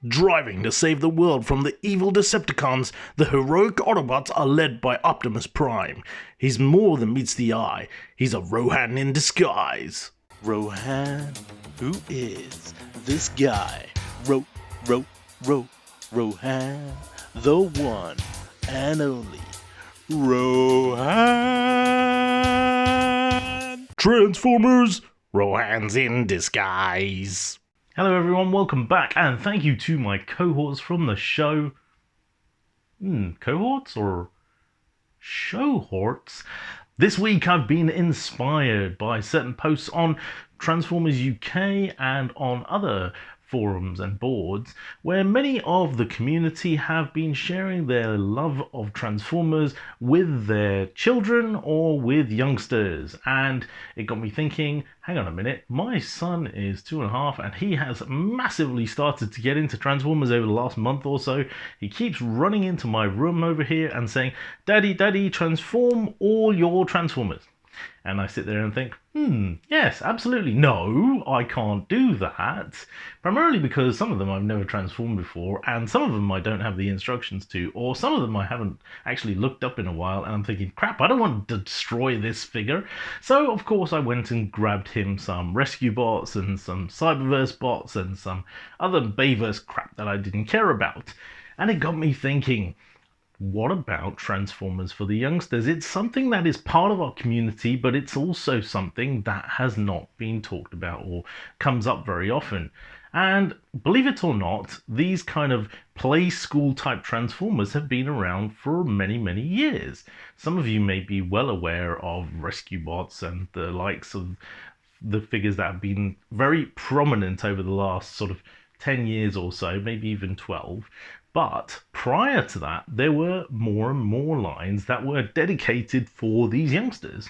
Driving to save the world from the evil Decepticons, the heroic Autobots are led by Optimus Prime. He's more than meets the eye. He's a Rohan in disguise. Rohan? Who is this guy? Rohan? The one and only Rohan! Transformers! Rohan's in disguise. Hello everyone, welcome back, and thank you to my cohorts from the show. Cohorts or showhorts? This week I've been inspired by certain posts on Transformers UK and on other forums and boards where many of the community have been sharing their love of Transformers with their children or with youngsters, and it got me thinking, hang on a minute, my son is 2.5 and he has massively started to get into Transformers over the last month or so. He keeps running into my room over here and saying, Daddy, transform all your Transformers. And I sit there and think, yes, absolutely. No, I can't do that. Primarily because some of them I've never transformed before, and some of them I don't have the instructions to, or some of them I haven't actually looked up in a while, and I'm thinking, crap, I don't want to destroy this figure. So, of course, I went and grabbed him some Rescue Bots and some Cyberverse bots and some other Bayverse crap that I didn't care about. And it got me thinking, what about Transformers for the youngsters? It's something that is part of our community, but it's also something that has not been talked about or comes up very often. And believe it or not, these kind of PlaySkool type Transformers have been around for many, many years. Some of you may be well aware of Rescue Bots and the likes of the figures that have been very prominent over the last sort of 10 years or so, maybe even 12. But prior to that, there were more and more lines that were dedicated for these youngsters.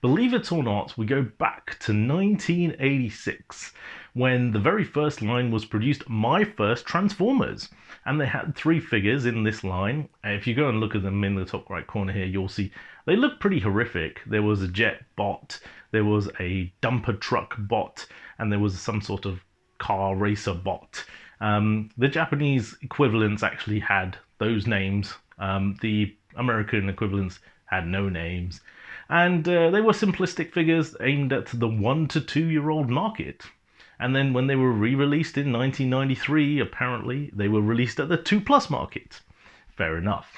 Believe it or not, we go back to 1986, when the very first line was produced, My First Transformers. And they had 3 figures in this line. If you go and look at them in the top right corner here, you'll see they look pretty horrific. There was a jet bot, there was a dumper truck bot, and there was some sort of car racer bot. The Japanese equivalents actually had those names. The American equivalents had no names. And they were simplistic figures aimed at the 1 to 2 year old market. And then when they were re-released in 1993, apparently they were released at the 2+ market. Fair enough.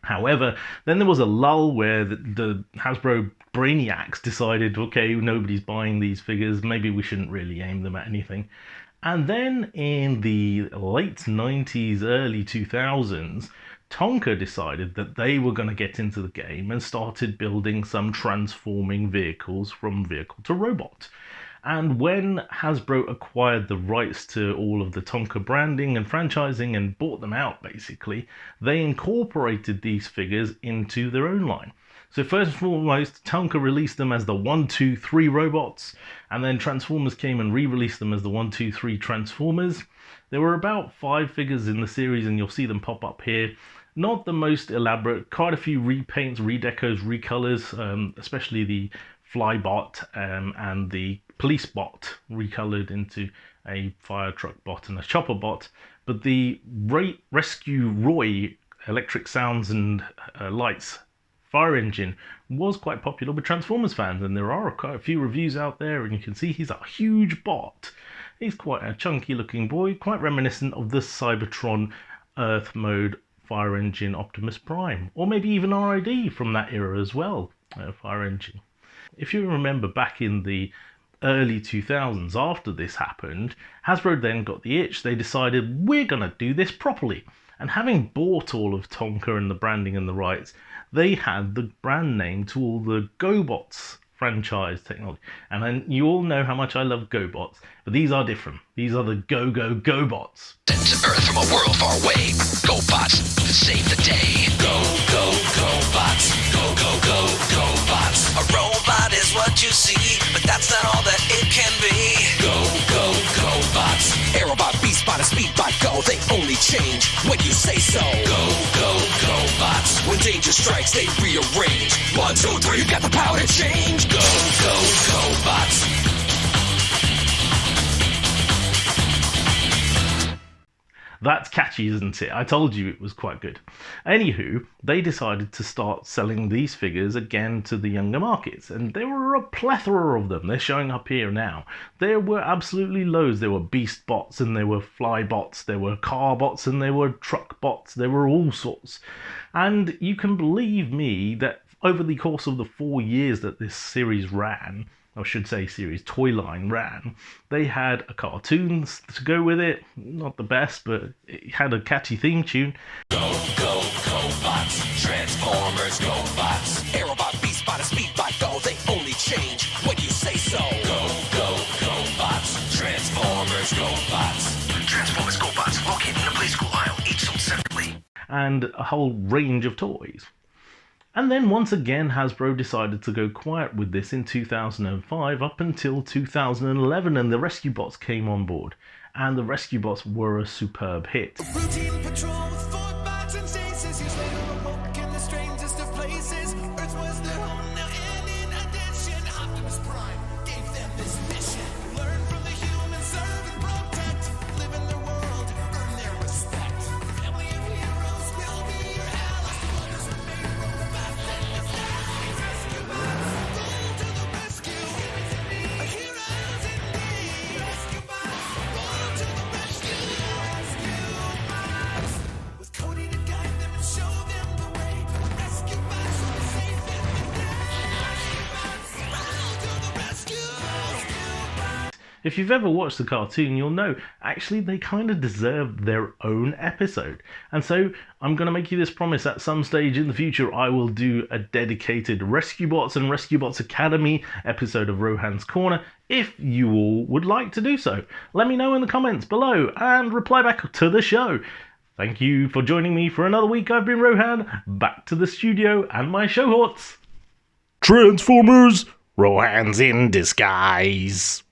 However, then there was a lull where the Hasbro brainiacs decided, okay, nobody's buying these figures, maybe we shouldn't really aim them at anything. And then in the late 90s, early 2000s, Tonka decided that they were going to get into the game and started building some transforming vehicles from vehicle to robot. And when Hasbro acquired the rights to all of the Tonka branding and franchising and bought them out, basically, they incorporated these figures into their own line. So first and foremost, Tonka released them as the 1, 2, 3 robots, and then Transformers came and re-released them as the 1, 2, 3 Transformers. There were about 5 figures in the series, and you'll see them pop up here. Not the most elaborate, quite a few repaints, redecos, recolors, especially the Flybot and the Police Bot recolored into a fire truck bot and a chopper bot. But the Rescue Roy electric sounds and lights fire engine was quite popular with Transformers fans, and there are quite a few reviews out there, and you can see he's a huge bot. He's quite a chunky looking boy, quite reminiscent of the Cybertron Earth mode fire engine Optimus Prime, or maybe even RID from that era as well, fire engine. If you remember back in the early 2000s, after this happened, Hasbro then got the itch. They decided, we're going to do this properly. And having bought all of Tonka and the branding and the rights, they had the brand name to all the Gobots franchise technology. And then you all know how much I love Gobots, but these are different. These are the Gobots. Sent to Earth from a world far away. Gobots, save the day. Gobots. Gobots. A robot is what you see, but that's not all that it can be. Gobots. Aerobot, Beastbot, and Speedbot go. They only change when you say so. Gobots. When danger strikes, they rearrange. 1, 2, 3, you got the power to change. Gobots. That's catchy, isn't it? I told you it was quite good. Anywho, they decided to start selling these figures again to the younger markets, and there were a plethora of them. They're showing up here now. There were absolutely loads. There were beast bots, and there were fly bots, there were car bots, and there were truck bots. There were all sorts. And you can believe me that over the course of the 4 years that this series ran, I should say series, toy line ran, they had a cartoon to go with it. Not the best, but it had a catchy theme tune. Go, go, Gobots, Transformers, Gobots, Aerobot, Beastbot, and Speedbot, go, they only change when you say so. Go, go, Gobots, Transformers, Gobots. Transformers, Gobots, located in the PlaySkool aisle, each sold separately. And a whole range of toys. And then once again, Hasbro decided to go quiet with this in 2005 up until 2011, and the Rescue Bots came on board. And the Rescue Bots were a superb hit. Routine patrol with Ford bots and stasis. Years later, awoke in the strangest of places. Earth was their home now, and in addition, Optimus Prime gave them this mission. Learn from the humans, serve and protect. Live in their world, earn their respect. Family of heroes will be your allies. Others are made robots and disguise. Rescue bots, go to the rescue. Heroes indeed. Rescue bots, roll to the rescue. Rescue bots, with Cody to guide them and show them the way. Rescue bots, safe in the day. Rescue bots, roll to the rescue. Rescue bots. If you've ever watched the cartoon, you'll know actually they kind of deserve their own episode. And so I'm going to make you this promise: at some stage in the future, I will do a dedicated Rescue Bots and Rescue Bots Academy episode of Rohan's Corner, if you all would like to do so. Let me know in the comments below and reply back to the show. Thank you for joining me for another week. I've been Rohan, back to the studio and my show horts. Transformers, Rohan's in disguise.